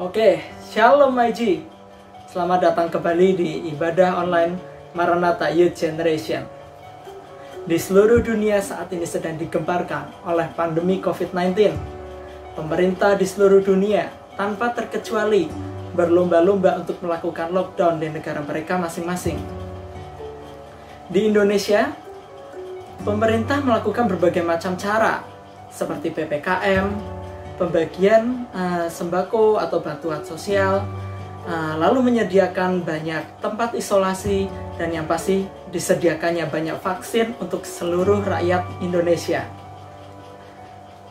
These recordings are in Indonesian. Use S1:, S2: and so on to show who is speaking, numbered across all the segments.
S1: Oke, Shalom MyG. Selamat datang kembali di ibadah online Maranatha Youth Generation. Di seluruh dunia saat ini sedang digemparkan oleh pandemi COVID-19. Pemerintah di seluruh dunia tanpa terkecuali berlomba-lomba untuk melakukan lockdown di negara mereka masing-masing. Di Indonesia, pemerintah melakukan berbagai macam cara seperti PPKM, pembagian sembako atau bantuan sosial, lalu menyediakan banyak tempat isolasi, dan yang pasti disediakannya banyak vaksin untuk seluruh rakyat Indonesia.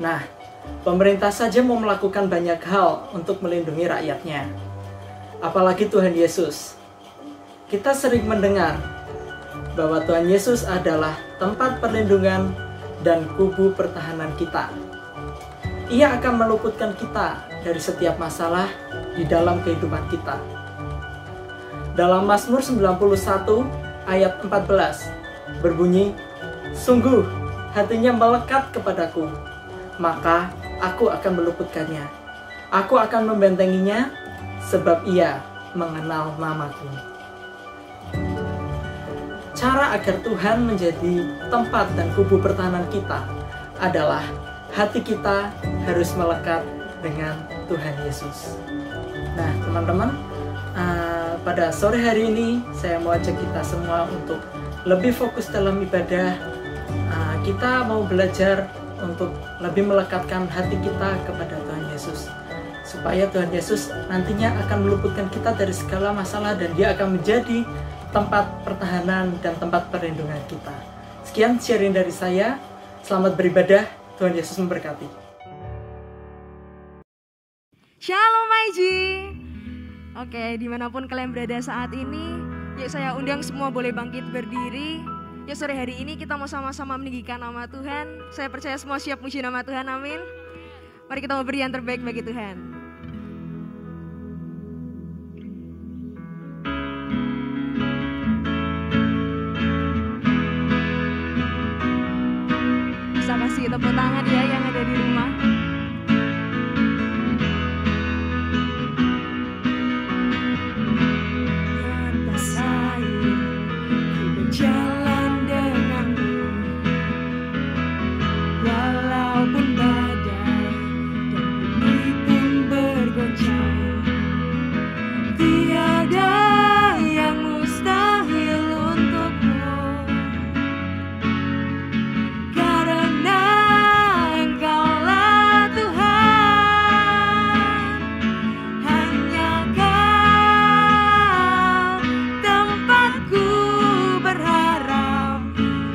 S1: Nah, pemerintah saja mau melakukan banyak hal untuk melindungi rakyatnya. Apalagi Tuhan Yesus. Kita sering mendengar bahwa Tuhan Yesus adalah tempat perlindungan dan kubu pertahanan kita. Ia akan meluputkan kita dari setiap masalah di dalam kehidupan kita. Dalam Mazmur 91 ayat 14 berbunyi, "Sungguh hatinya melekat kepadaku, maka aku akan meluputkannya. Aku akan membentenginya, sebab ia mengenal namaku." Cara agar Tuhan menjadi tempat dan kubu pertahanan kita adalah hati kita harus melekat dengan Tuhan Yesus. Nah, teman-teman, pada sore hari ini saya mau ajak kita semua untuk lebih fokus dalam ibadah. Kita mau belajar untuk lebih melekatkan hati kita kepada Tuhan Yesus, supaya Tuhan Yesus nantinya akan meluputkan kita dari segala masalah dan Dia akan menjadi tempat pertahanan dan tempat perlindungan kita. Sekian sharing dari saya. Selamat beribadah. Tuhan Yesus memberkati.
S2: Shalom MyG. Oke, dimanapun kalian berada saat ini, yuk saya undang semua boleh bangkit berdiri. Yuk sore hari ini kita mau sama-sama meninggikan nama Tuhan. Saya percaya semua siap puji nama Tuhan, amin. Mari kita mau beri yang terbaik bagi Tuhan. Bisa kasih tepuk tangan ya yang ada di rumah.
S3: Jalan denganmu, walaupun badai dan bumi pun bergoncang. Tiada yang mustahil untukmu, karena Engkaulah Tuhan. Hanya Kau tempatku berharap,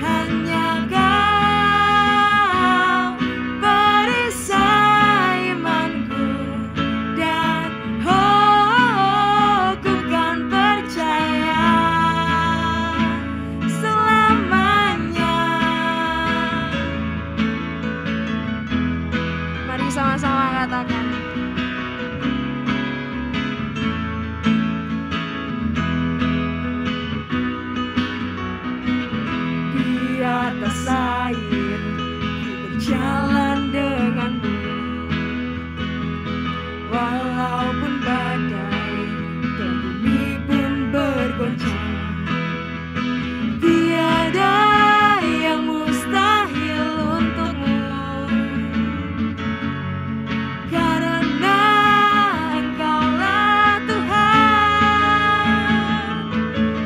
S3: hanya Kau perisai imanku, dan ku kan percaya selamanya.
S2: Mari sama-sama katakan.
S3: Di atas air ku berjalan denganmu, walaupun badai dan bumi pun bergoncang. Tiada yang mustahil untukmu, karena Engkaulah Tuhan.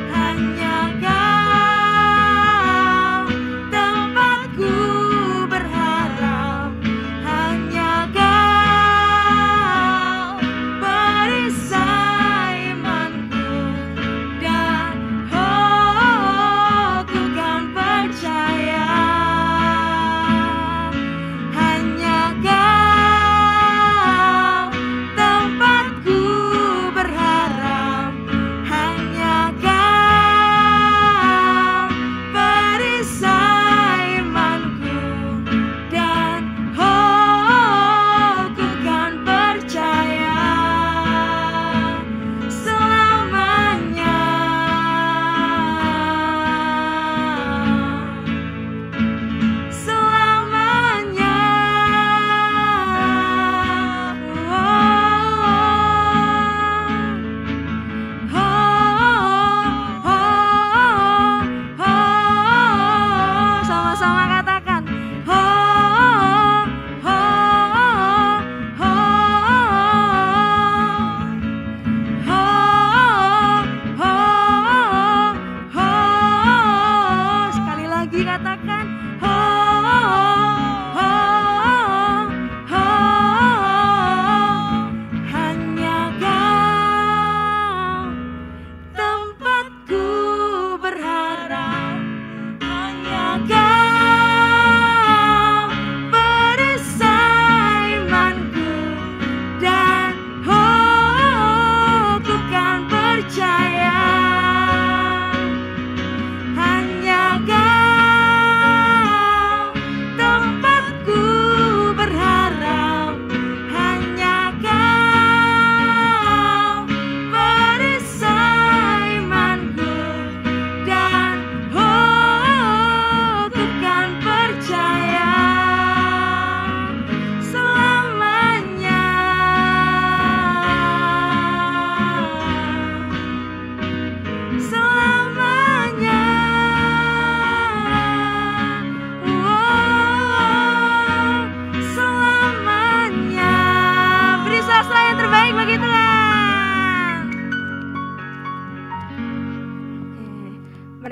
S3: Hanya Kau tempatku berharap,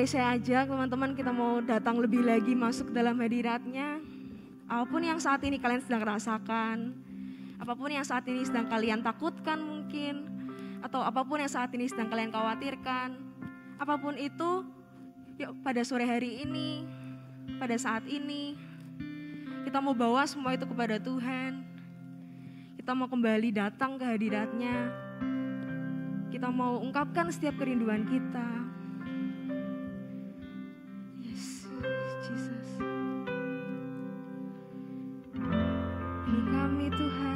S2: saya ajak teman-teman, kita mau datang lebih lagi masuk dalam hadirat-Nya. Apapun yang saat ini kalian sedang rasakan, apapun yang saat ini sedang kalian takutkan mungkin, atau apapun yang saat ini sedang kalian khawatirkan, apapun itu, yuk pada sore hari ini, pada saat ini, kita mau bawa semua itu kepada Tuhan. Kita mau kembali datang ke hadirat-Nya. Kita mau ungkapkan setiap kerinduan kita. Yes, Jesus. Ini kami Tuhan.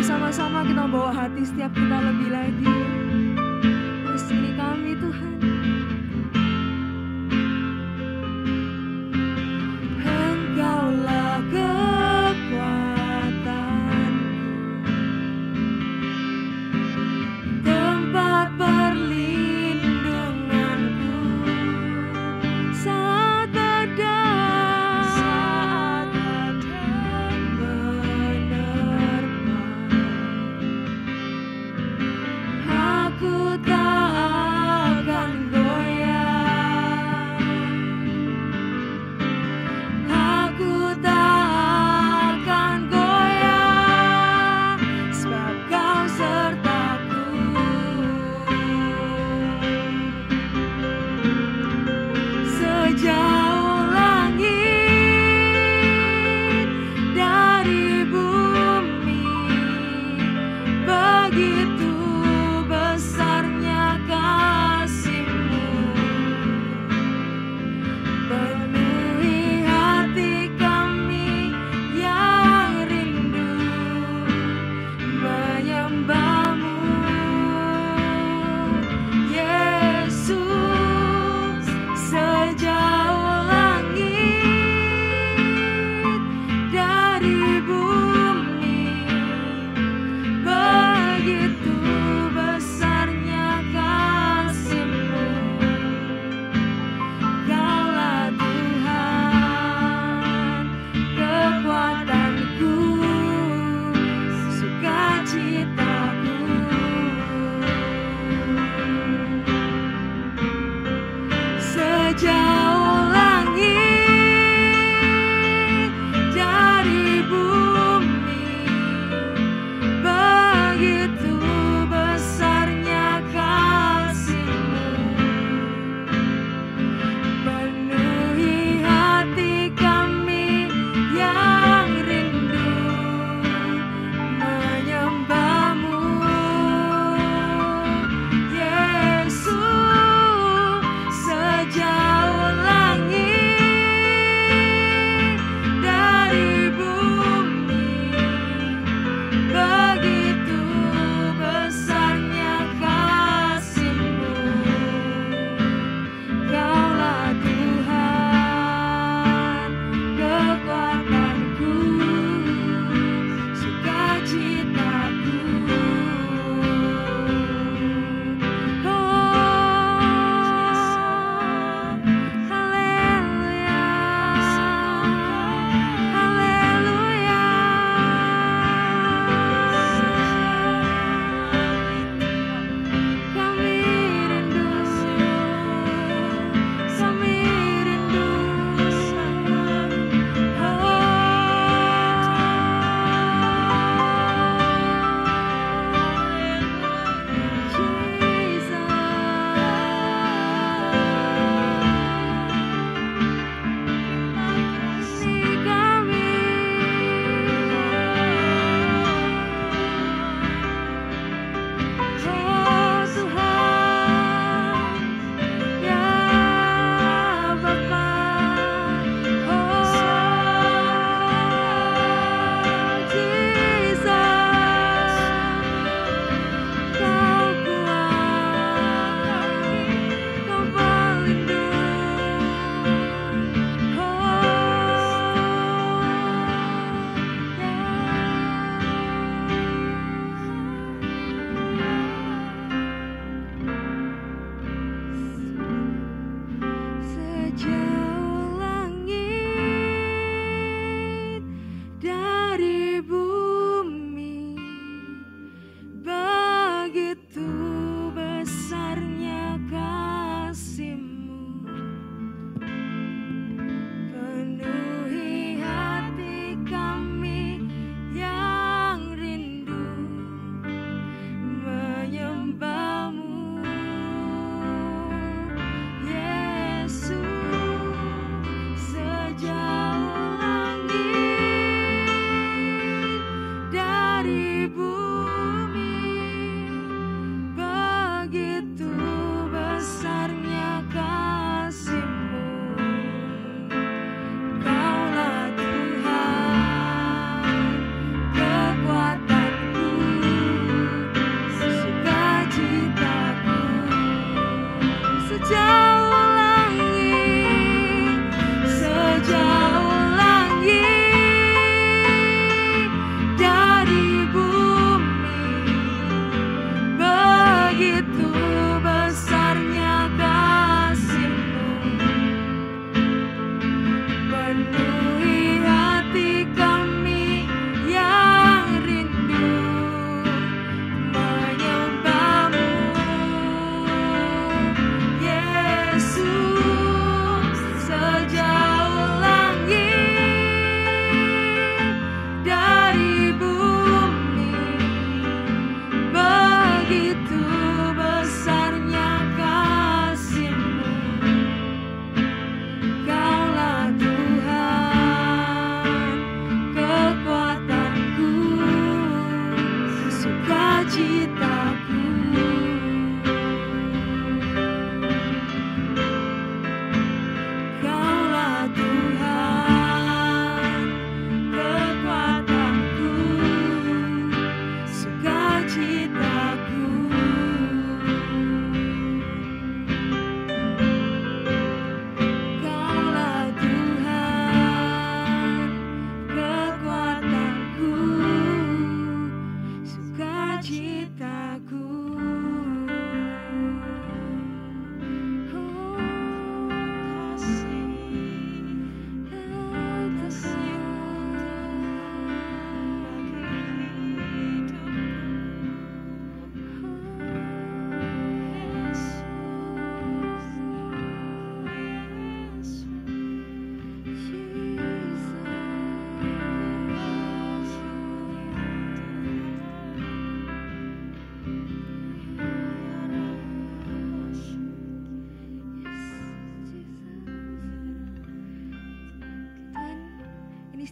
S2: Sama-sama kita bawa hati setiap kita lebih lagi. Di sini kami Tuhan. Engkaulah kekuatanku, tempat perlindunganku saat badai menerpa. Aku tak akan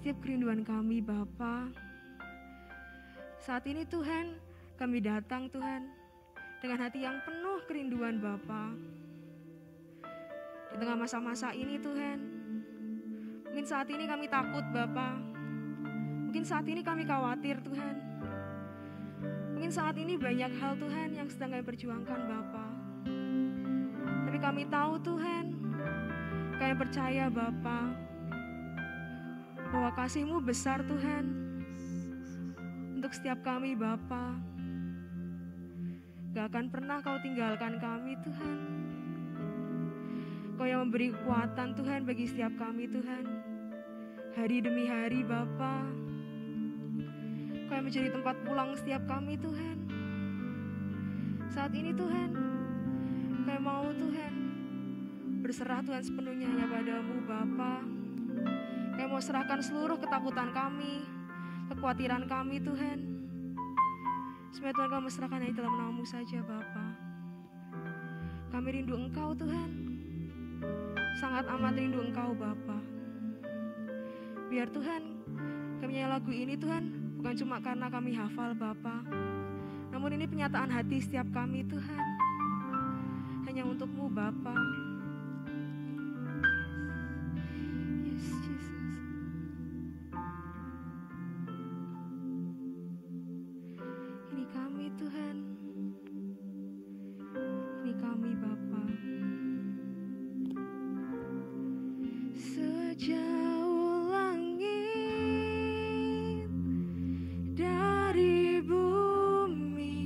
S2: setiap kerinduan kami Bapa. Saat ini Tuhan, kami datang Tuhan dengan hati yang penuh kerinduan Bapa. Di tengah masa-masa ini Tuhan, mungkin saat ini kami takut Bapa. Mungkin saat ini kami khawatir Tuhan. Mungkin saat ini banyak hal Tuhan yang sedang kami perjuangkan Bapa. Tapi kami tahu Tuhan, kami percaya Bapa, bahwa kasih-Mu besar Tuhan untuk setiap kami Bapa. Gak akan pernah Kau tinggalkan kami Tuhan. Kau yang memberi kekuatan Tuhan bagi setiap kami Tuhan. Hari demi hari Bapa, Kau yang menjadi tempat pulang setiap kami Tuhan. Saat ini Tuhan, kami mau Tuhan berserah Tuhan sepenuhnya hanya padamu Bapa. Kami mau serahkan seluruh ketakutan kami, kekhawatiran kami Tuhan. Semoga Tuhan kami serahkan hanya dalam nama-Mu saja Bapa. Kami rindu Engkau Tuhan, sangat amat rindu Engkau Bapa. Biar Tuhan, kami nyanyi lagu ini Tuhan, bukan cuma karena kami hafal Bapa, namun ini penyataan hati setiap kami Tuhan, hanya untuk-Mu Bapa. Yes, Jesus. Ini kami Tuhan, ini kami Bapa. Sejauh langit dari bumi,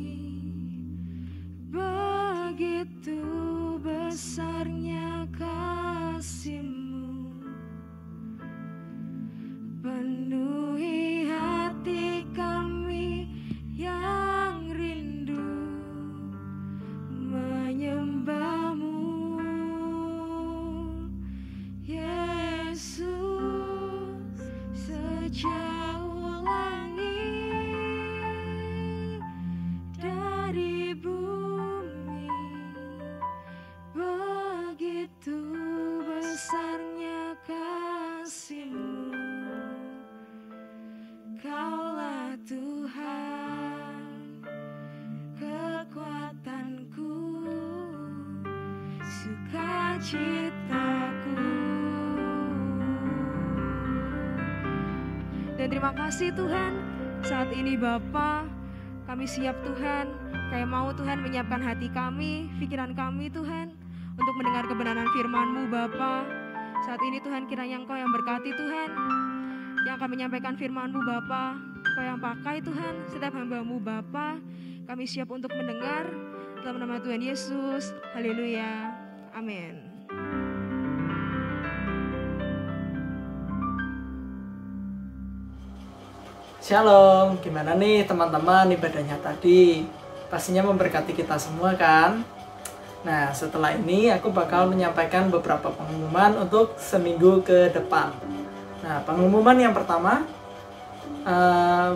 S2: begitu besarnya kasih-Mu, penuhi hati kami yang rindu menyembah-Mu. Yesus, sejauh langit dari bumi, begitu besarnya kasih-Mu. Kaulah Tuhan, kekuatanku, sukacitaku. Dan terima kasih Tuhan, saat ini Bapa, kami siap Tuhan, kayak mau Tuhan menyiapkan hati kami, pikiran kami Tuhan, untuk mendengar kebenaran firman-Mu Bapa. Saat ini Tuhan, kiranya Engkau yang berkati Tuhan, yang akan menyampaikan firman-Mu Bapa. Engkau yang pakai Tuhan setiap hamba-Mu Bapa. Kami siap untuk mendengar dalam nama Tuhan Yesus. Haleluya. Amin.
S1: Shalom, gimana nih teman-teman ibadahnya tadi? Pastinya memberkati kita semua kan? Nah, setelah ini aku bakal menyampaikan beberapa pengumuman untuk seminggu ke depan. Nah, pengumuman yang pertama,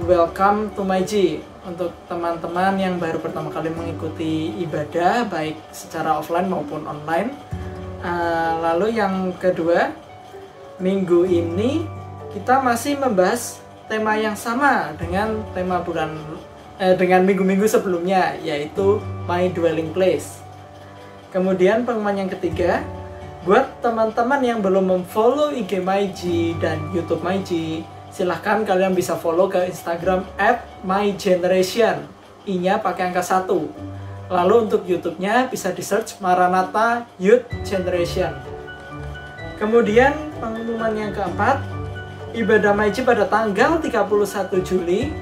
S1: welcome to my G. Untuk teman-teman yang baru pertama kali mengikuti ibadah, baik secara offline maupun online. Lalu yang kedua, minggu ini kita masih membahas tema yang sama dengan tema dengan minggu-minggu sebelumnya, yaitu My Dwelling Place. Kemudian pengumuman yang ketiga, buat teman-teman yang belum memfollow IG MyG dan YouTube MyG, silahkan kalian bisa follow ke Instagram @mygeneration, I-nya pakai angka 1. Lalu untuk YouTube-nya bisa di search Maranatha Youth Generation. Kemudian pengumuman yang keempat, ibadah MyG pada tanggal 31 Juli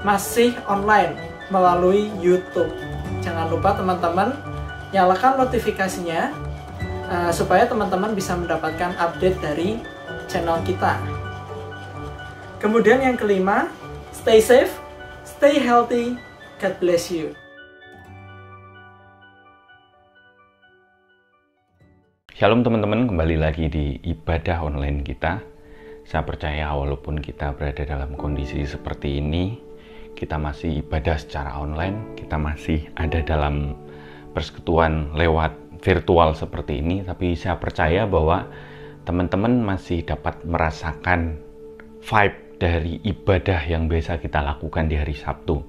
S1: masih online melalui YouTube. Jangan lupa teman-teman nyalakan notifikasinya supaya teman-teman bisa mendapatkan update dari channel kita. Kemudian yang kelima, stay safe, stay healthy, God bless you.
S4: Shalom teman-teman, kembali lagi di ibadah online kita. Saya percaya walaupun kita berada dalam kondisi seperti ini, kita masih ibadah secara online, kita masih ada dalam persekutuan lewat virtual seperti ini, tapi saya percaya bahwa teman-teman masih dapat merasakan vibe dari ibadah yang biasa kita lakukan di hari Sabtu.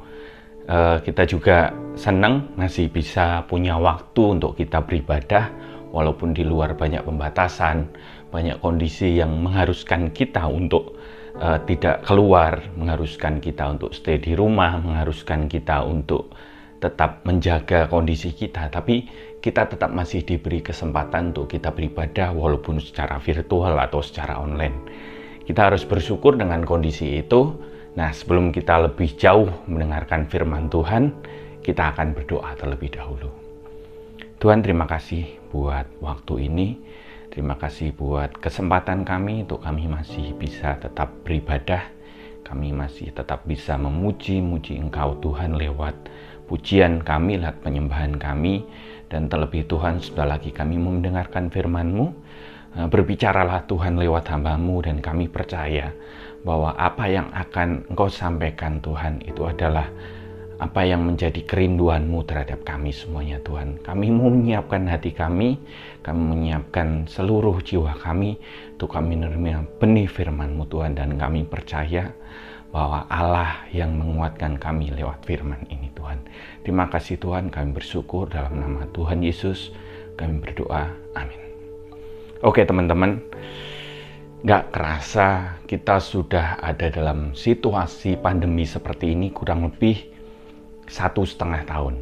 S4: Kita juga senang masih bisa punya waktu untuk kita beribadah, walaupun di luar banyak pembatasan, banyak kondisi yang mengharuskan kita untuk tidak keluar, mengharuskan kita untuk stay di rumah, mengharuskan kita untuk tetap menjaga kondisi kita, tapi kita tetap masih diberi kesempatan untuk kita beribadah walaupun secara virtual atau secara online. Kita harus bersyukur dengan kondisi itu. Nah, sebelum kita lebih jauh mendengarkan firman Tuhan, kita akan berdoa terlebih dahulu. Tuhan, terima kasih buat waktu ini. Terima kasih buat kesempatan kami untuk kami masih bisa tetap beribadah. Kami masih tetap bisa memuji-muji Engkau Tuhan lewat pujian kami, lewat penyembahan kami. Dan terlebih Tuhan, sudah lagi kami mendengarkan firman-Mu. Berbicaralah Tuhan lewat hamba-Mu, dan kami percaya bahwa apa yang akan Engkau sampaikan Tuhan itu adalah apa yang menjadi kerinduan-Mu terhadap kami semuanya Tuhan. Kami mau menyiapkan hati kami menyiapkan seluruh jiwa kami untuk kami menerima benih firman-Mu Tuhan, dan kami percaya bahwa Allah yang menguatkan kami lewat firman ini Tuhan. Terima kasih Tuhan, kami bersyukur dalam nama Tuhan Yesus kami berdoa, amin. Oke teman-teman, gak kerasa kita sudah ada dalam situasi pandemi seperti ini kurang lebih 1,5 tahun.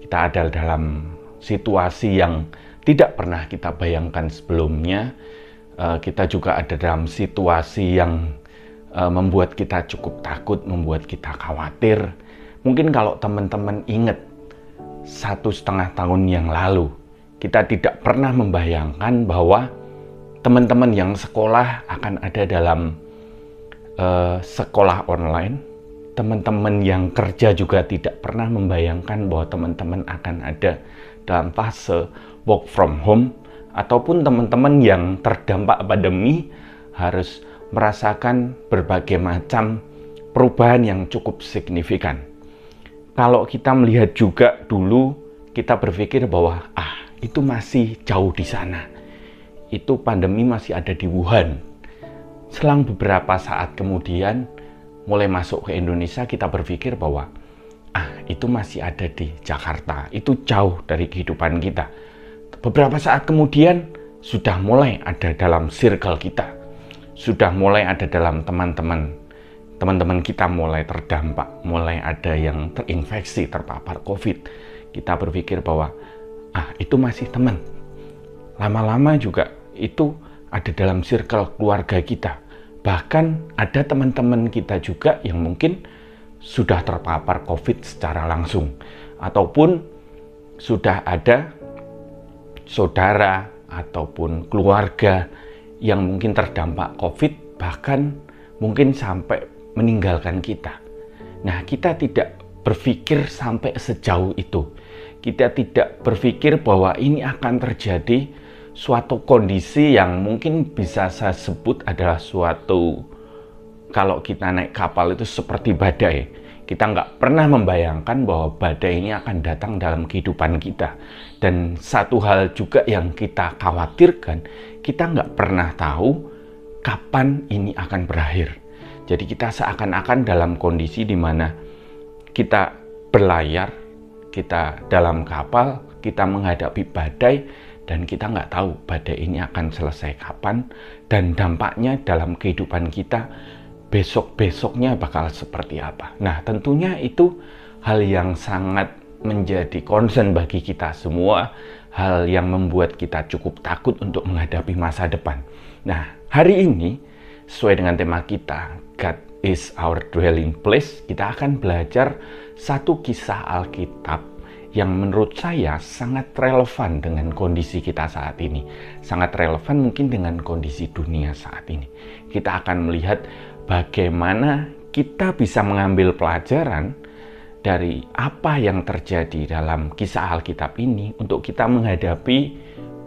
S4: Kita ada dalam situasi yang tidak pernah kita bayangkan sebelumnya. Kita juga ada dalam situasi yang membuat kita cukup takut, membuat kita khawatir. Mungkin kalau teman-teman ingat 1,5 tahun yang lalu, kita tidak pernah membayangkan bahwa teman-teman yang sekolah akan ada dalam sekolah online. Teman-teman yang kerja juga tidak pernah membayangkan bahwa teman-teman akan ada dalam fase work from home, ataupun teman-teman yang terdampak pandemi harus merasakan berbagai macam perubahan yang cukup signifikan. Kalau kita melihat juga dulu, kita berpikir bahwa itu masih jauh di sana. Itu pandemi masih ada di Wuhan. Selang beberapa saat kemudian mulai masuk ke Indonesia, kita berpikir bahwa itu masih ada di Jakarta, itu jauh dari kehidupan kita. Beberapa saat kemudian sudah mulai ada dalam circle kita, sudah mulai ada dalam teman-teman kita mulai terdampak, mulai ada yang terinfeksi, terpapar COVID. Kita berpikir bahwa itu masih teman. Lama-lama juga itu ada dalam circle keluarga kita. Bahkan ada teman-teman kita juga yang mungkin sudah terpapar COVID secara langsung, ataupun sudah ada saudara ataupun keluarga yang mungkin terdampak COVID, bahkan mungkin sampai meninggalkan kita. Nah, kita tidak berpikir sampai sejauh itu. Kita tidak berpikir bahwa ini akan terjadi suatu kondisi yang mungkin bisa saya sebut adalah suatu, kalau kita naik kapal itu seperti badai. Kita nggak pernah membayangkan bahwa badai ini akan datang dalam kehidupan kita. Dan satu hal juga yang kita khawatirkan, kita nggak pernah tahu kapan ini akan berakhir. Jadi kita seakan-akan dalam kondisi di mana kita berlayar, kita dalam kapal, kita menghadapi badai, dan kita nggak tahu badai ini akan selesai kapan, dan dampaknya dalam kehidupan kita besok-besoknya bakal seperti apa. Nah, tentunya itu hal yang sangat menjadi concern bagi kita semua, hal yang membuat kita cukup takut untuk menghadapi masa depan. Nah, hari ini sesuai dengan tema kita, God is our dwelling place, kita akan belajar satu kisah Alkitab yang menurut saya sangat relevan dengan kondisi kita saat ini. Sangat relevan mungkin dengan kondisi dunia saat ini. Kita akan melihat bagaimana kita bisa mengambil pelajaran dari apa yang terjadi dalam kisah Alkitab ini untuk kita menghadapi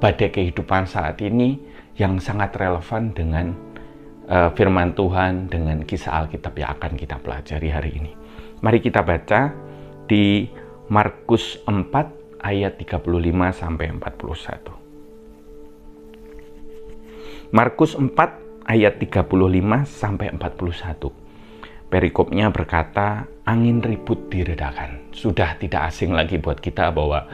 S4: badai kehidupan saat ini yang sangat relevan dengan firman Tuhan, dengan kisah Alkitab yang akan kita pelajari hari ini. Mari kita baca di Markus 4 ayat 35 sampai 41. Markus 4 ayat 35 sampai 41. Perikopnya berkata, angin ribut diredakan. Sudah tidak asing lagi buat kita bahwa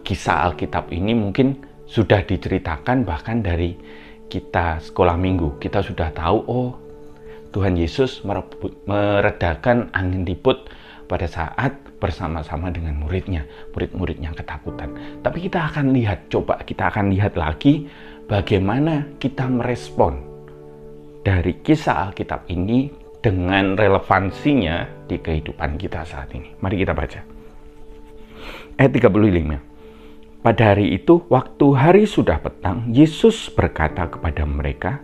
S4: kisah Alkitab ini mungkin sudah diceritakan bahkan dari kita sekolah minggu. Kita sudah tahu, oh Tuhan Yesus meredakan angin ribut pada saat bersama-sama dengan muridnya. Murid-muridnya ketakutan. Tapi kita akan lihat, kita akan lihat lagi bagaimana kita merespon dari kisah Alkitab ini dengan relevansinya di kehidupan kita saat ini. Mari kita baca. Ayat 35. Pada hari itu, waktu hari sudah petang, Yesus berkata kepada mereka,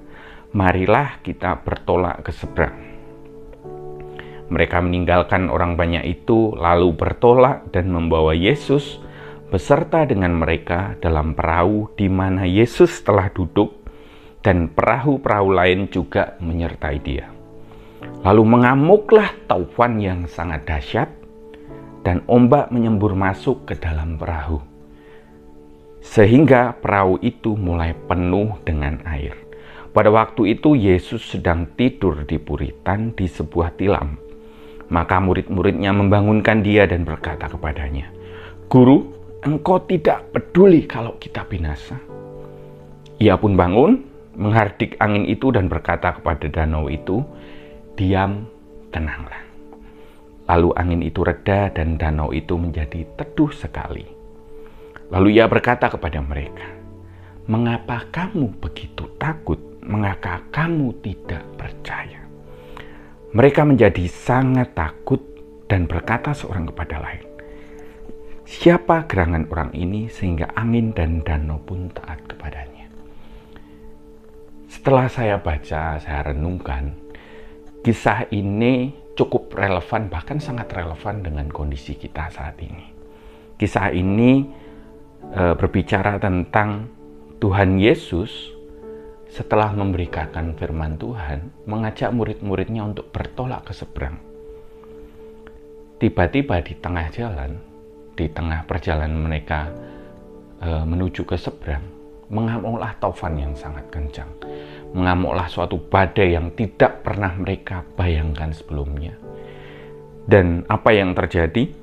S4: marilah kita bertolak ke seberang. Mereka meninggalkan orang banyak itu, lalu bertolak dan membawa Yesus beserta dengan mereka dalam perahu di mana Yesus telah duduk, dan perahu-perahu lain juga menyertai dia. Lalu mengamuklah taufan yang sangat dahsyat, dan ombak menyembur masuk ke dalam perahu, sehingga perahu itu mulai penuh dengan air. Pada waktu itu Yesus sedang tidur di buritan di sebuah tilam. Maka murid-muridnya membangunkan dia dan berkata kepadanya, Guru, engkau tidak peduli kalau kita binasa? Ia pun bangun, menghardik angin itu dan berkata kepada danau itu, diam, tenanglah. Lalu angin itu reda dan danau itu menjadi teduh sekali. Lalu ia berkata kepada mereka, mengapa kamu begitu takut? Mengapa kamu tidak percaya? Mereka menjadi sangat takut dan berkata seorang kepada lain, siapa gerangan orang ini sehingga angin dan danau pun taat kepadanya? Setelah saya baca, saya renungkan, kisah ini cukup relevan, bahkan sangat relevan dengan kondisi kita saat ini. Kisah ini berbicara tentang Tuhan Yesus setelah memberikan firman Tuhan, mengajak murid-muridnya untuk bertolak ke seberang. Tiba-tiba di tengah jalan, di tengah perjalanan mereka menuju ke seberang, mengamuklah taufan yang sangat kencang. Mengamuklah suatu badai yang tidak pernah mereka bayangkan sebelumnya. Dan apa yang terjadi?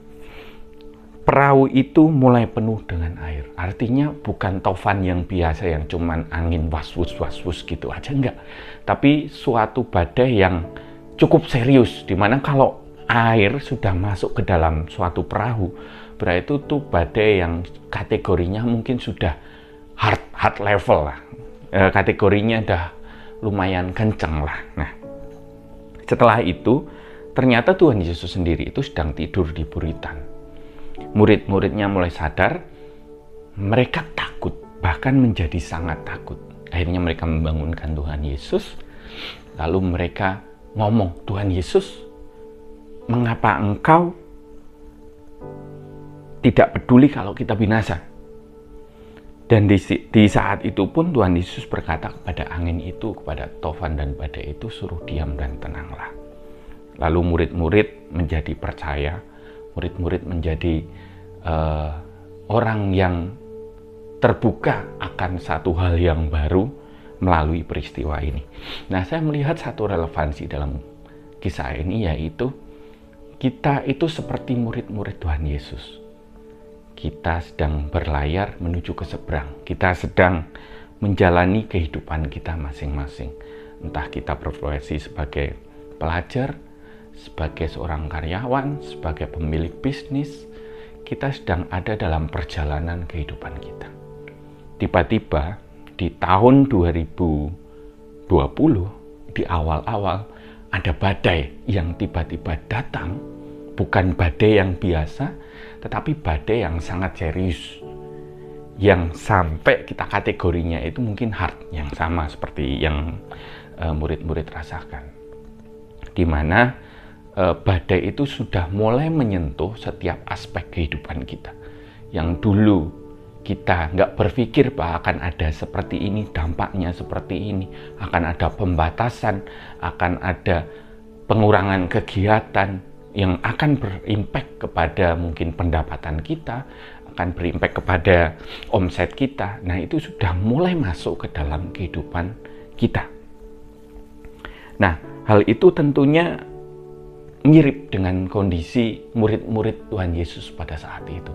S4: Perahu itu mulai penuh dengan air. Artinya bukan taufan yang biasa yang cuman angin was-wus gitu aja, enggak. Tapi suatu badai yang cukup serius, dimana kalau air sudah masuk ke dalam suatu perahu, berarti itu badai yang kategorinya mungkin sudah hard level lah. Kategorinya udah lumayan kenceng lah. Nah, setelah itu ternyata Tuhan Yesus sendiri itu sedang tidur di buritan. Murid-muridnya mulai sadar, mereka takut, bahkan menjadi sangat takut. Akhirnya mereka membangunkan Tuhan Yesus, lalu mereka ngomong, Tuhan Yesus, mengapa engkau tidak peduli kalau kita binasa? Dan di saat itu pun Tuhan Yesus berkata kepada angin itu, kepada taufan dan badai itu, suruh diam dan tenanglah. Lalu murid-murid menjadi percaya, murid-murid menjadi orang yang terbuka akan satu hal yang baru melalui peristiwa ini. Nah, saya melihat satu relevansi dalam kisah ini, yaitu kita itu seperti murid-murid Tuhan Yesus. Kita sedang berlayar menuju ke seberang. Kita sedang menjalani kehidupan kita masing-masing. Entah kita berprofesi sebagai pelajar, sebagai seorang karyawan, sebagai pemilik bisnis, kita sedang ada dalam perjalanan kehidupan kita. Tiba-tiba di tahun 2020, di awal-awal, ada badai yang tiba-tiba datang. Bukan badai yang biasa, tetapi badai yang sangat serius, yang sampai kita kategorinya itu mungkin hard, yang sama seperti yang murid-murid rasakan, di mana badai itu sudah mulai menyentuh setiap aspek kehidupan kita. Yang dulu kita nggak berpikir bahwa akan ada seperti ini, dampaknya seperti ini, akan ada pembatasan, akan ada pengurangan kegiatan, yang akan berimpact kepada mungkin pendapatan kita, akan berimpact kepada omset kita. Nah, itu sudah mulai masuk ke dalam kehidupan kita. Nah, hal itu tentunya mirip dengan kondisi murid-murid Tuhan Yesus pada saat itu.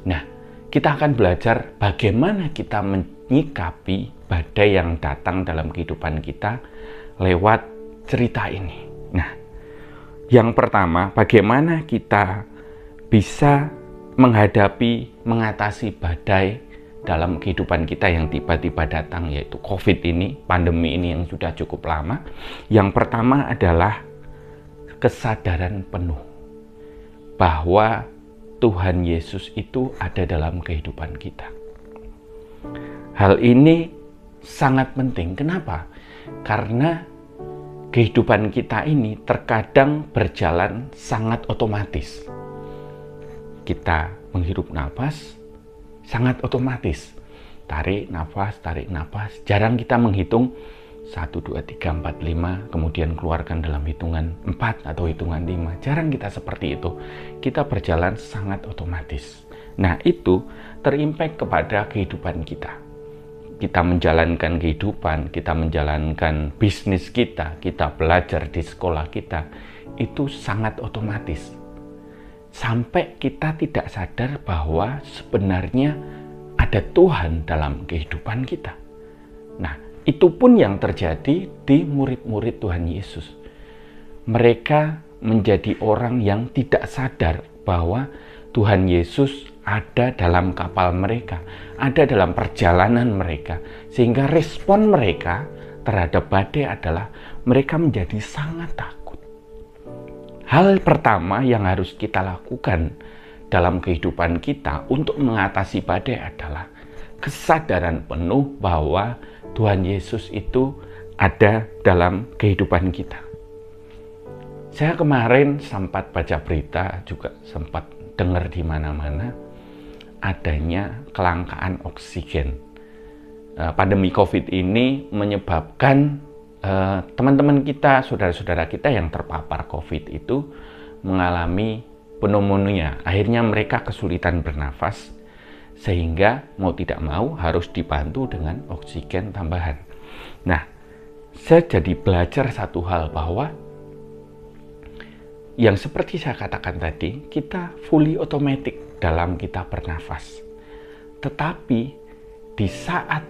S4: Nah, kita akan belajar bagaimana kita menyikapi badai yang datang dalam kehidupan kita lewat cerita ini. Nah, yang pertama, bagaimana kita bisa mengatasi badai dalam kehidupan kita yang tiba-tiba datang, yaitu COVID ini, pandemi ini yang sudah cukup lama. Yang pertama adalah kesadaran penuh bahwa Tuhan Yesus itu ada dalam kehidupan kita. Hal ini sangat penting. Kenapa? Karena kehidupan kita ini terkadang berjalan sangat otomatis. Kita menghirup nafas sangat otomatis. Tarik nafas, jarang kita menghitung 1, 2, 3, 4, 5, kemudian keluarkan dalam hitungan 4 atau hitungan 5. Jarang kita seperti itu. Kita berjalan sangat otomatis. Nah, itu terimpact kepada kehidupan kita. Kita menjalankan kehidupan, kita menjalankan bisnis kita belajar di sekolah kita, itu sangat otomatis. Sampai kita tidak sadar bahwa sebenarnya ada Tuhan dalam kehidupan kita. Nah, itu pun yang terjadi di murid-murid Tuhan Yesus. Mereka menjadi orang yang tidak sadar bahwa Tuhan Yesus ada dalam kapal mereka, ada dalam perjalanan mereka. Sehingga respon mereka terhadap badai adalah mereka menjadi sangat takut. Hal pertama yang harus kita lakukan dalam kehidupan kita untuk mengatasi badai adalah kesadaran penuh bahwa Tuhan Yesus itu ada dalam kehidupan kita. Saya kemarin sempat baca berita, juga sempat dengar di mana-mana adanya kelangkaan oksigen. Pandemi COVID ini menyebabkan teman-teman kita, saudara-saudara kita yang terpapar COVID itu mengalami pneumonia. Akhirnya mereka kesulitan bernafas, sehingga mau tidak mau harus dibantu dengan oksigen tambahan. Nah, saya jadi belajar satu hal bahwa yang seperti saya katakan tadi, kita fully automatic dalam kita bernafas. Tetapi di saat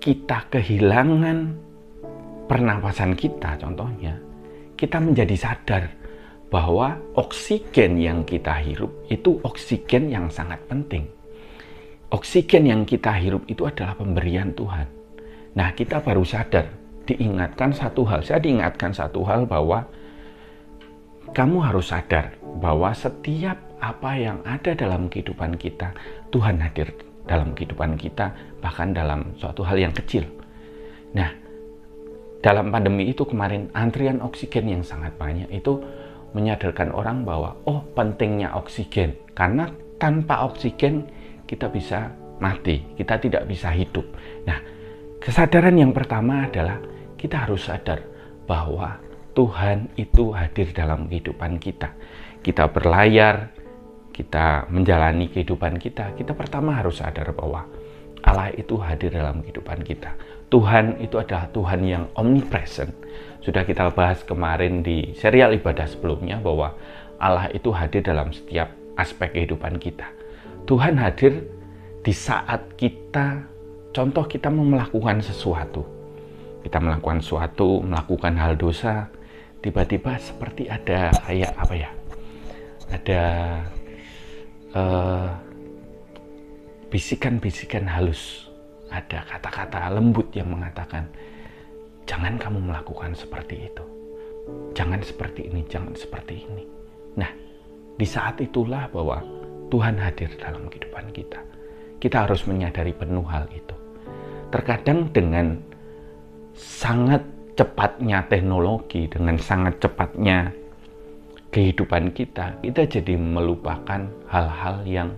S4: kita kehilangan pernapasan kita, contohnya, kita menjadi sadar bahwa oksigen yang kita hirup itu oksigen yang sangat penting. Oksigen yang kita hirup itu adalah pemberian Tuhan. Nah, kita baru sadar, diingatkan satu hal. Saya diingatkan satu hal bahwa kamu harus sadar bahwa setiap apa yang ada dalam kehidupan kita, Tuhan hadir dalam kehidupan kita, bahkan dalam suatu hal yang kecil. Nah, dalam pandemi itu kemarin, antrian oksigen yang sangat banyak itu menyadarkan orang bahwa pentingnya oksigen. Karena tanpa oksigen kita bisa mati, kita tidak bisa hidup. Nah, kesadaran yang pertama adalah kita harus sadar bahwa Tuhan itu hadir dalam kehidupan kita. Kita berlayar, kita menjalani kehidupan kita pertama harus sadar bahwa Allah itu hadir dalam kehidupan kita. Tuhan itu adalah Tuhan yang omnipresent. Sudah kita bahas kemarin di serial ibadah sebelumnya bahwa Allah itu hadir dalam setiap aspek kehidupan kita. Tuhan hadir di saat kita, contoh kita mau melakukan sesuatu. Kita melakukan sesuatu, melakukan hal dosa, tiba-tiba seperti ada kayak apa ya? Ada bisikan-bisikan halus, ada kata-kata lembut yang mengatakan, jangan kamu melakukan seperti itu, jangan seperti ini, jangan seperti ini. Nah, di saat itulah bahwa Tuhan hadir dalam kehidupan kita. Kita harus menyadari penuh hal itu. Terkadang dengan sangat cepatnya teknologi, dengan sangat cepatnya kehidupan kita jadi melupakan hal-hal yang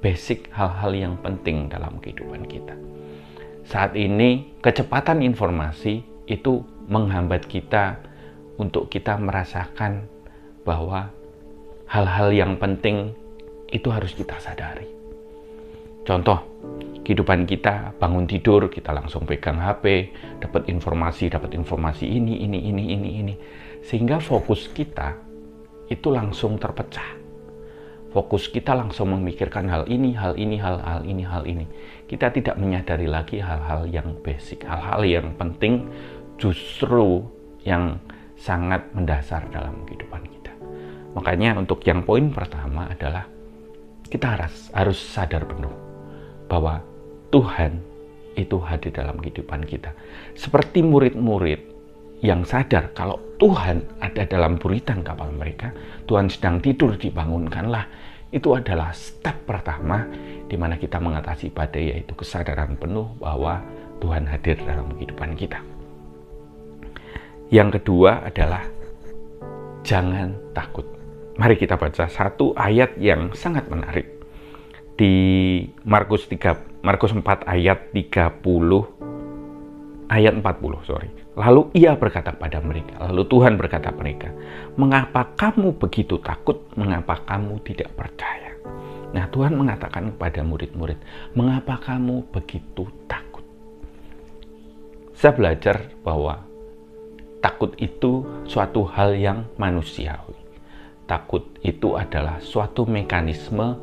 S4: basic, hal-hal yang penting dalam kehidupan kita. Saat ini kecepatan informasi itu menghambat kita untuk kita merasakan bahwa hal-hal yang penting itu harus kita sadari. Contoh, kehidupan kita bangun tidur, kita langsung pegang HP, dapat informasi ini. Sehingga fokus kita itu langsung terpecah. Fokus kita langsung memikirkan hal ini. Kita tidak menyadari lagi hal-hal yang basic, hal-hal yang penting, justru yang sangat mendasar dalam kehidupan kita. Makanya untuk yang poin pertama adalah kita harus sadar penuh bahwa Tuhan itu hadir dalam kehidupan kita. Seperti murid-murid yang sadar kalau Tuhan ada dalam buritan kapal mereka, Tuhan sedang tidur, dibangunkanlah. Itu adalah step pertama di mana kita mengatasi badai, yaitu kesadaran penuh bahwa Tuhan hadir dalam kehidupan kita. Yang kedua adalah jangan takut. Mari kita baca satu ayat yang sangat menarik di Markus 4 ayat 40 ayat 40. Lalu ia berkata kepada mereka, lalu Tuhan berkata kepada mereka, mengapa kamu begitu takut? Mengapa kamu tidak percaya? Nah, Tuhan mengatakan kepada murid-murid, mengapa kamu begitu takut? Saya belajar bahwa takut itu suatu hal yang manusiawi. Takut itu adalah suatu mekanisme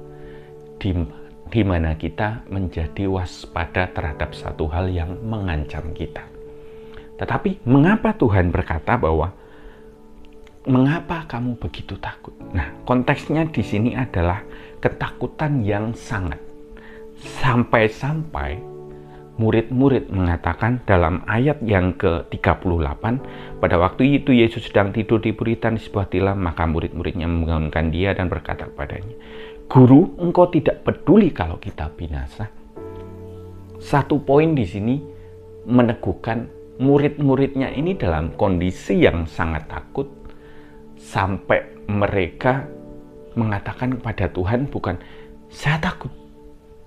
S4: di mana kita menjadi waspada terhadap satu hal yang mengancam kita. Tetapi mengapa Tuhan berkata bahwa mengapa kamu begitu takut? Nah, konteksnya di sini adalah ketakutan yang sangat. Sampai-sampai murid-murid mengatakan dalam ayat yang ke-38, pada waktu itu Yesus sedang tidur di buritan di sebuah tilam, maka murid-muridnya membangunkan dia dan berkata kepadanya, Guru, engkau tidak peduli kalau kita binasa. Satu poin di sini meneguhkan murid-muridnya ini dalam kondisi yang sangat takut, sampai mereka mengatakan kepada Tuhan, bukan saya takut,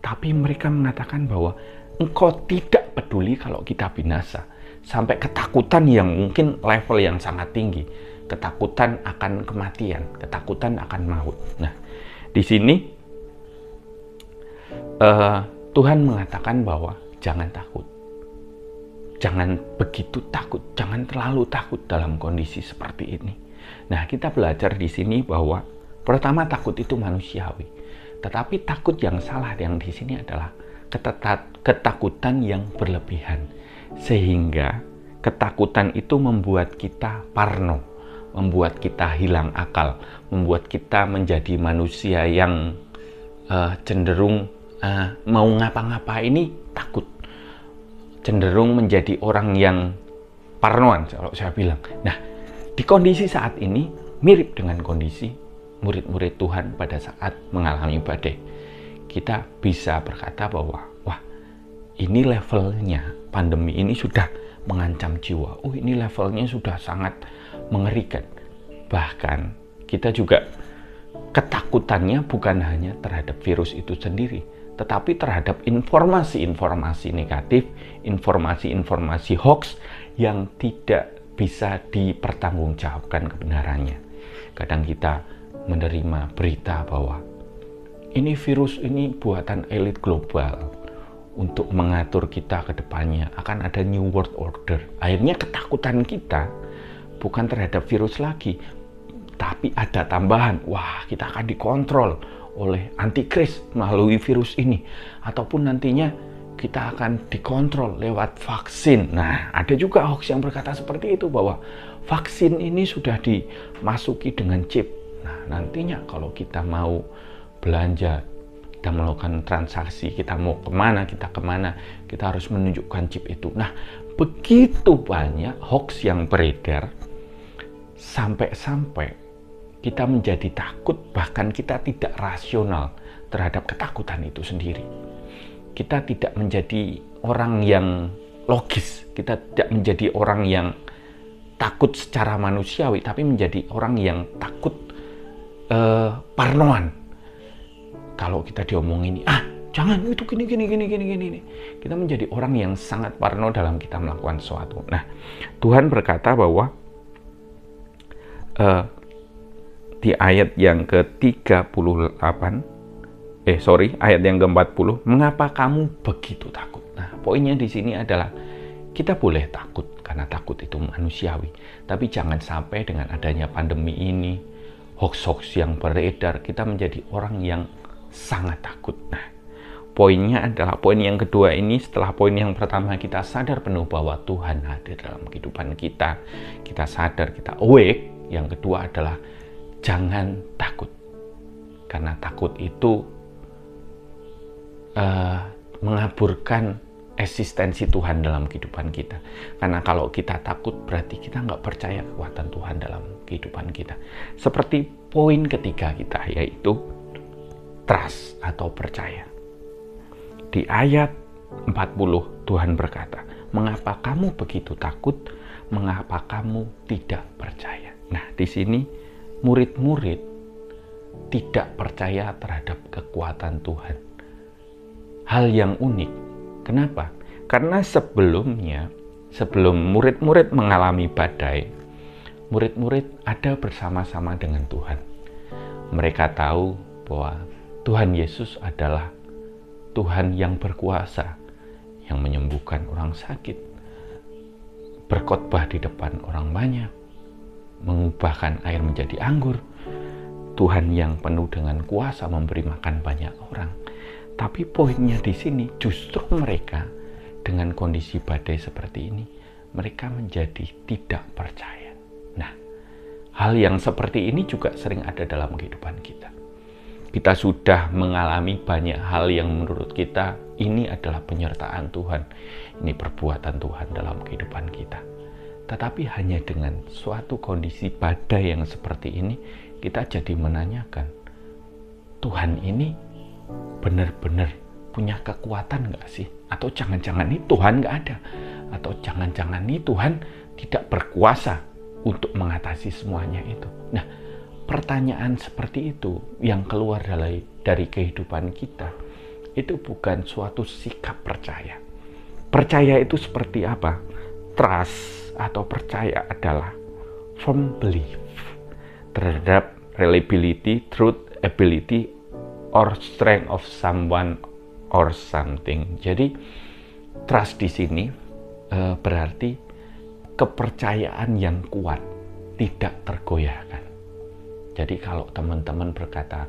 S4: tapi mereka mengatakan bahwa engkau tidak peduli kalau kita binasa. Sampai ketakutan yang mungkin level yang sangat tinggi, ketakutan akan kematian, ketakutan akan maut. Nah, di sini Tuhan mengatakan bahwa jangan takut. Jangan begitu takut, jangan terlalu takut dalam kondisi seperti ini. Nah, kita belajar di sini bahwa pertama takut itu manusiawi. Tetapi takut yang salah yang di sini adalah ketakutan yang berlebihan. Sehingga ketakutan itu membuat kita parno, membuat kita hilang akal, membuat kita menjadi manusia yang cenderung mau ngapa-ngapa ini takut. Cenderung menjadi orang yang parnoan, kalau saya bilang. Nah, di kondisi saat ini mirip dengan kondisi murid-murid Tuhan pada saat mengalami badai. Kita bisa berkata bahwa, wah, ini levelnya pandemi ini sudah mengancam jiwa. Oh, ini levelnya sudah sangat mengerikan. Bahkan kita juga ketakutannya bukan hanya terhadap virus itu sendiri, tetapi terhadap informasi-informasi negatif, informasi-informasi hoax yang tidak bisa dipertanggungjawabkan kebenarannya. Kadang kita menerima berita bahwa ini virus ini buatan elit global untuk mengatur kita ke depannya, akan ada New World Order. Akhirnya ketakutan kita bukan terhadap virus lagi, tapi ada tambahan, wah, kita akan dikontrol oleh antikris melalui virus ini, ataupun nantinya kita akan dikontrol lewat vaksin. Nah, ada juga hoax yang berkata seperti itu, bahwa vaksin ini sudah dimasuki dengan chip. Nah, nantinya kalau kita mau belanja, kita melakukan transaksi, kita mau kemana, kita harus menunjukkan chip itu. Nah, begitu banyak hoax yang beredar, sampai-sampai kita menjadi takut, bahkan kita tidak rasional terhadap ketakutan itu sendiri. Kita tidak menjadi orang yang logis, kita tidak menjadi orang yang takut secara manusiawi, tapi menjadi orang yang takut parnoan. Kalau kita diomongin, jangan itu gini. Kita menjadi orang yang sangat parno dalam kita melakukan sesuatu. Nah, Tuhan berkata bahwa di ayat yang ke-38, ayat yang ke-40, mengapa kamu begitu takut? Nah, poinnya di sini adalah kita boleh takut karena takut itu manusiawi, tapi jangan sampai dengan adanya pandemi ini, hoax-hoax yang beredar, kita menjadi orang yang sangat takut. Nah, poinnya adalah poin yang kedua ini, setelah poin yang pertama kita sadar penuh bahwa Tuhan hadir dalam kehidupan kita, kita sadar, kita awake. Yang kedua adalah jangan takut, karena takut itu mengaburkan eksistensi Tuhan dalam kehidupan kita. Karena kalau kita takut berarti kita nggak percaya kekuatan Tuhan dalam kehidupan kita. Seperti poin ketiga kita, yaitu trust atau percaya. Di ayat 40 Tuhan berkata, mengapa kamu begitu takut? Mengapa kamu tidak percaya? Nah, di sini murid-murid tidak percaya terhadap kekuatan Tuhan. Hal yang unik. Kenapa? Karena sebelum murid-murid mengalami badai, murid-murid ada bersama-sama dengan Tuhan. Mereka tahu bahwa Tuhan Yesus adalah Tuhan yang berkuasa, yang menyembuhkan orang sakit, berkhotbah di depan orang banyak, mengubahkan air menjadi anggur, Tuhan yang penuh dengan kuasa memberi makan banyak orang. Tapi poinnya di sini justru mereka dengan kondisi badai seperti ini, mereka menjadi tidak percaya. Nah, hal yang seperti ini juga sering ada dalam kehidupan kita. Kita sudah mengalami banyak hal yang menurut kita ini adalah penyertaan Tuhan, ini perbuatan Tuhan dalam kehidupan kita. Tetapi hanya dengan suatu kondisi badai yang seperti ini, kita jadi menanyakan, Tuhan ini benar-benar punya kekuatan nggak sih? Atau jangan-jangan ini Tuhan nggak ada? Atau jangan-jangan ini Tuhan tidak berkuasa untuk mengatasi semuanya itu? Nah, pertanyaan seperti itu yang keluar dari kehidupan kita, itu bukan suatu sikap percaya. Percaya itu seperti apa? Trust atau percaya adalah firm belief terhadap reliability, truth, ability, or strength of someone or something. Jadi trust di sini berarti kepercayaan yang kuat, tidak tergoyahkan. Jadi kalau teman-teman berkata,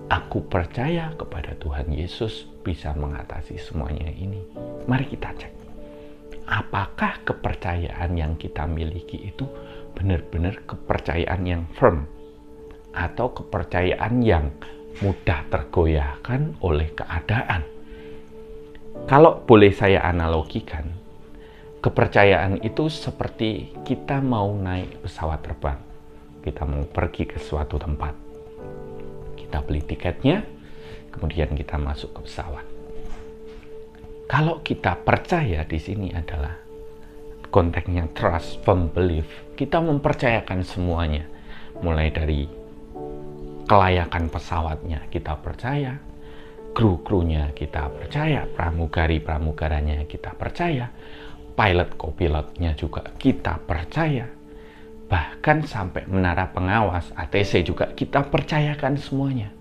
S4: aku percaya kepada Tuhan Yesus bisa mengatasi semuanya ini, mari kita cek. Apakah kepercayaan yang kita miliki itu benar-benar kepercayaan yang firm, atau kepercayaan yang mudah tergoyahkan oleh keadaan? Kalau boleh saya analogikan, kepercayaan itu seperti kita mau naik pesawat terbang. Kita mau pergi ke suatu tempat. Kita beli tiketnya, kemudian kita masuk ke pesawat. Kalau kita percaya di sini adalah konteksnya trust, firm belief. Kita mempercayakan semuanya. Mulai dari kelayakan pesawatnya kita percaya, kru-krunya kita percaya, pramugari-pramugaranya kita percaya, pilot-kopilotnya juga kita percaya, bahkan sampai menara pengawas ATC juga kita percayakan semuanya.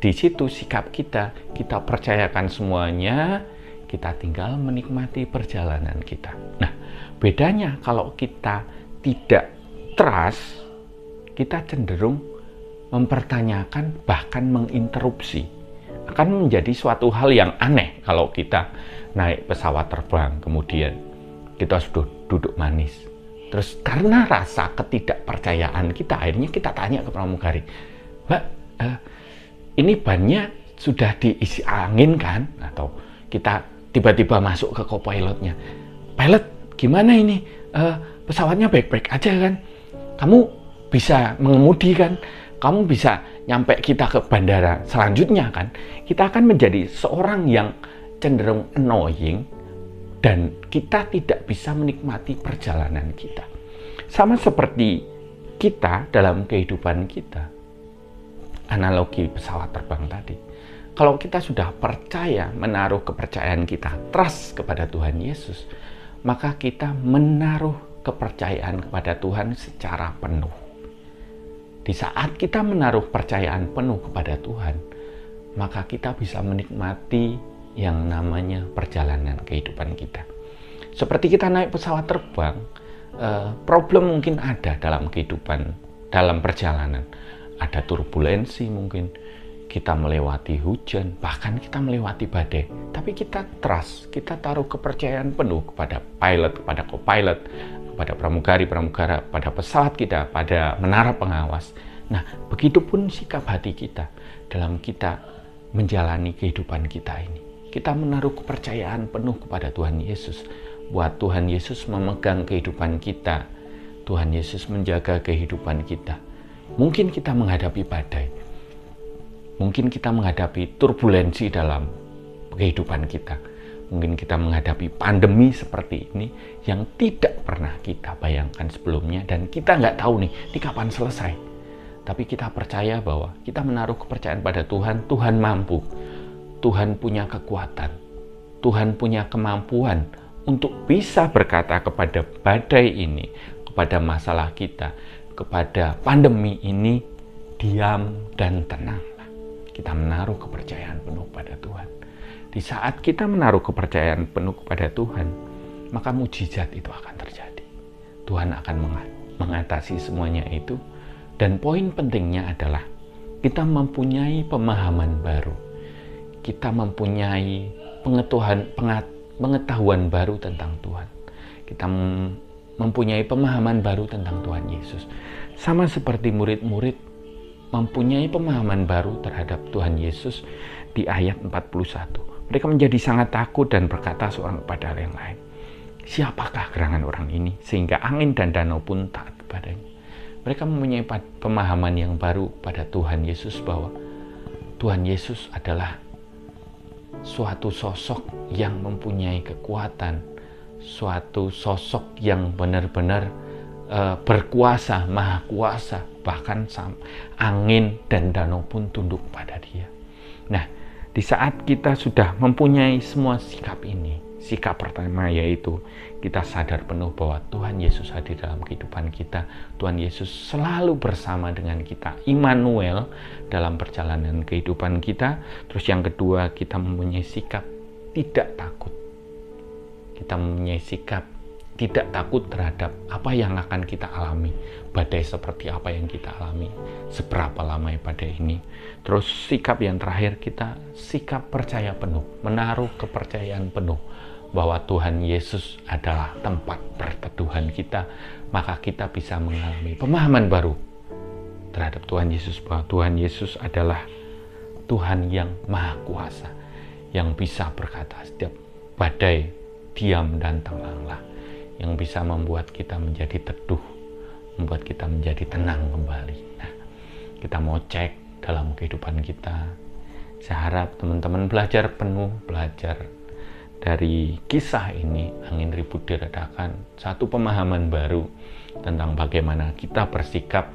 S4: Di situ sikap kita percayakan semuanya, kita tinggal menikmati perjalanan kita. Nah, bedanya kalau kita tidak trust, kita cenderung mempertanyakan, bahkan menginterupsi. Akan menjadi suatu hal yang aneh kalau kita naik pesawat terbang, kemudian kita sudah duduk manis. Terus karena rasa ketidakpercayaan kita, akhirnya kita tanya ke pramugari, Mbak, ini bannya sudah diisi angin kan? Atau kita tiba-tiba masuk ke co-pilotnya, pilot gimana ini? Pesawatnya baik-baik aja kan? Kamu bisa mengemudi kan? Kamu bisa nyampe kita ke bandara selanjutnya kan? Kita akan menjadi seorang yang cenderung annoying dan kita tidak bisa menikmati perjalanan kita. Sama seperti kita dalam kehidupan kita. Analogi pesawat terbang tadi. Kalau kita sudah percaya, menaruh kepercayaan kita, trust kepada Tuhan Yesus, maka kita menaruh kepercayaan kepada Tuhan secara penuh. Di saat kita menaruh percayaan penuh kepada Tuhan, maka kita bisa menikmati yang namanya perjalanan kehidupan kita. Seperti kita naik pesawat terbang, problem mungkin ada dalam kehidupan, dalam perjalanan. Ada turbulensi mungkin, kita melewati hujan, bahkan kita melewati badai. Tapi kita trust, kita taruh kepercayaan penuh kepada pilot, kepada co-pilot, kepada pramugari-pramugara, pada pesawat kita, pada menara pengawas. Nah, begitupun sikap hati kita dalam kita menjalani kehidupan kita ini. Kita menaruh kepercayaan penuh kepada Tuhan Yesus. Buat Tuhan Yesus memegang kehidupan kita. Tuhan Yesus menjaga kehidupan kita. Mungkin kita menghadapi badai. Mungkin kita menghadapi turbulensi dalam kehidupan kita. Mungkin kita menghadapi pandemi seperti ini yang tidak pernah kita bayangkan sebelumnya. Dan kita nggak tahu nih, ini kapan selesai. Tapi kita percaya bahwa kita menaruh kepercayaan pada Tuhan. Tuhan mampu. Tuhan punya kekuatan. Tuhan punya kemampuan untuk bisa berkata kepada badai ini, kepada masalah kita, kepada pandemi ini, diam dan tenanglah. Kita menaruh kepercayaan penuh pada Tuhan. Di saat kita menaruh kepercayaan penuh kepada Tuhan, maka mujizat itu akan terjadi. Tuhan akan mengatasi semuanya itu. Dan poin pentingnya adalah kita mempunyai pemahaman baru. Kita mempunyai pengetahuan baru tentang Tuhan. Kita mempunyai pemahaman baru tentang Tuhan Yesus. Sama seperti murid-murid mempunyai pemahaman baru terhadap Tuhan Yesus di ayat 41. Mereka menjadi sangat takut dan berkata seorang kepada yang lain, "Siapakah gerangan orang ini sehingga angin dan danau pun taat kepadanya?" Mereka mempunyai pemahaman yang baru pada Tuhan Yesus bahwa Tuhan Yesus adalah suatu sosok yang mempunyai kekuatan, suatu sosok yang benar-benar berkuasa, maha kuasa, bahkan angin dan danau pun tunduk pada Dia. Nah, di saat kita sudah mempunyai semua sikap ini, sikap pertama yaitu kita sadar penuh bahwa Tuhan Yesus hadir dalam kehidupan kita. Tuhan Yesus selalu bersama dengan kita, Immanuel, dalam perjalanan kehidupan kita. Terus yang kedua, kita mempunyai sikap tidak takut. Kita mempunyai sikap tidak takut terhadap apa yang akan kita alami. Badai seperti apa yang kita alami, seberapa lama badai ini. Terus sikap yang terakhir, kita sikap percaya penuh, menaruh kepercayaan penuh bahwa Tuhan Yesus adalah tempat perteduhan kita, maka kita bisa mengalami pemahaman baru terhadap Tuhan Yesus, bahwa Tuhan Yesus adalah Tuhan yang maha kuasa, yang bisa berkata setiap badai, diam dan tenanglah, yang bisa membuat kita menjadi teduh, membuat kita menjadi tenang kembali. Nah, kita mau cek dalam kehidupan kita. Saya harap teman-teman belajar penuh, belajar dari kisah ini, angin ribut diredakan, satu pemahaman baru tentang bagaimana kita bersikap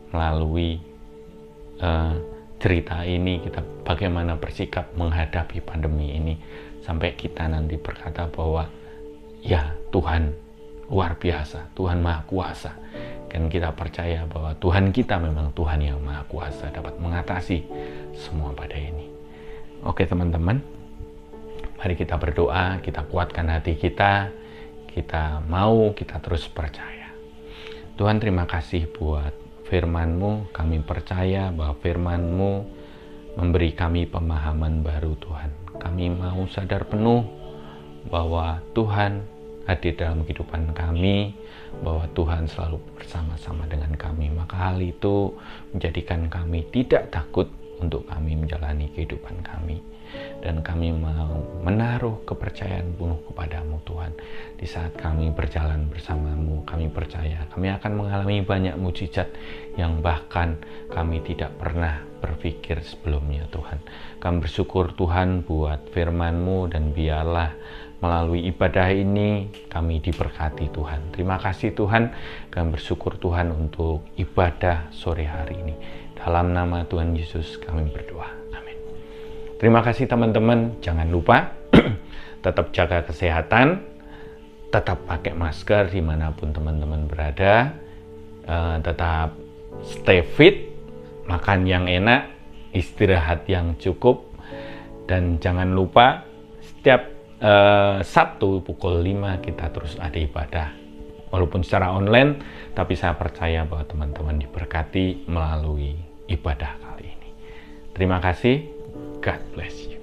S4: melalui cerita ini, kita bagaimana bersikap menghadapi pandemi ini, sampai kita nanti berkata bahwa ya Tuhan luar biasa, Tuhan maha kuasa. Dan kita percaya bahwa Tuhan kita memang Tuhan yang maha kuasa, dapat mengatasi semua badai ini. Oke teman-teman, mari kita berdoa, kita kuatkan hati kita terus percaya. Tuhan, terima kasih buat firman-Mu. Kami percaya bahwa firman-Mu memberi kami pemahaman baru, Tuhan. Kami mau sadar penuh bahwa Tuhan hadir dalam kehidupan kami, bahwa Tuhan selalu bersama-sama dengan kami. Maka hal itu menjadikan kami tidak takut untuk kami menjalani kehidupan kami. Dan kami mau menaruh kepercayaan penuh kepadamu, Tuhan. Di saat kami berjalan bersamamu, kami percaya kami akan mengalami banyak mujizat yang bahkan kami tidak pernah berpikir sebelumnya, Tuhan. Kami bersyukur Tuhan buat firman-Mu, dan biarlah melalui ibadah ini kami diberkati, Tuhan. Terima kasih Tuhan, kami bersyukur Tuhan untuk ibadah sore hari ini. Dalam nama Tuhan Yesus kami berdoa. Terima kasih teman-teman, jangan lupa tetap jaga kesehatan, tetap pakai masker dimanapun teman-teman berada, tetap stay fit, makan yang enak, istirahat yang cukup, dan jangan lupa setiap Sabtu pukul 5 kita terus ada ibadah. Walaupun secara online, tapi saya percaya bahwa teman-teman diberkati melalui ibadah kali ini. Terima kasih, God bless you.